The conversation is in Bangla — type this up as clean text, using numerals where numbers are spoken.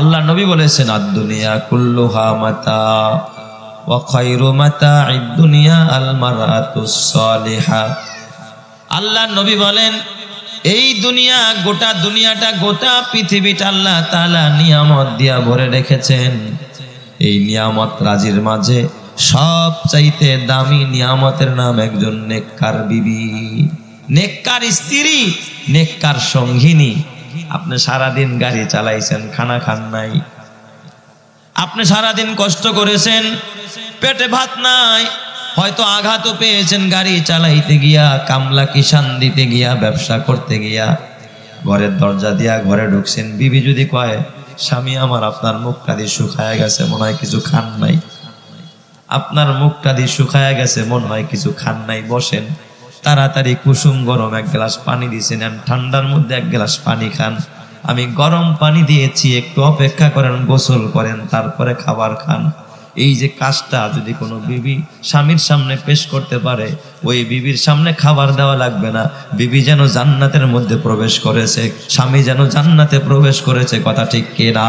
আল্লাহ নবী বলেছেন আদ-দুনিয়া কুল্লুহা মাতা ওয়া খায়রু মাতা'id দুনিয়া আল মারআতুস সালিহা। আল্লাহ নবী বলেন এই দুনিয়া, গোটা দুনিয়াটা, গোটা পৃথিবীটা আল্লাহ তাআলা নিয়ামত দিয়া ভরে রেখেছেন। এই নিয়ামত রাজির মাঝে সবচাইতে দামি নিয়ামতের নাম একজন নেককার বিবি, নেককার স্ত্রী, নেককার সঙ্গিনী। আপনি সারাদিন গাড়ি চালাইছেন, খানা খান নাই, আপনি সারাদিন কষ্ট করেছেন, পেটে ভাত নাই, হয়তো আঘাতও পেয়েছেন গাড়ি চালাইতে গিয়া, কামলা কিষান দিতে গিয়া, ব্যবসা করতে গিয়া। ঘরের দরজা দিয়া ঘরে ঢুকছেন, বিবি যদি কয় স্বামী আমার আপনার মুখটা দিয়ে শুকায়া গেছে, মনে হয় কিছু খান নাই, আপনার মুখটা দিয়ে শুকায়া গেছে, মনে হয় কিছু খান নাই, বসেন, তাড়াতাড়ি কুসুম গরম এক গ্লাস পানি দিয়েছেন, ঠান্ডার মধ্যে এক গ্লাস পানি খান, আমি গরম পানি দিয়েছি, একটু অপেক্ষা করেন, গোসল করেন, তারপরে খাবার খান। এই যে কাজটা যদি কোনো বিবি স্বামীর সামনে পেশ করতে পারে, ওই বিবির সামনে খাবার দেওয়া লাগবে না। বিবি যেন জান্নাতের মধ্যে প্রবেশ করেছে, স্বামী যেন জান্নাতে প্রবেশ করেছে। কথা ঠিক কিনা?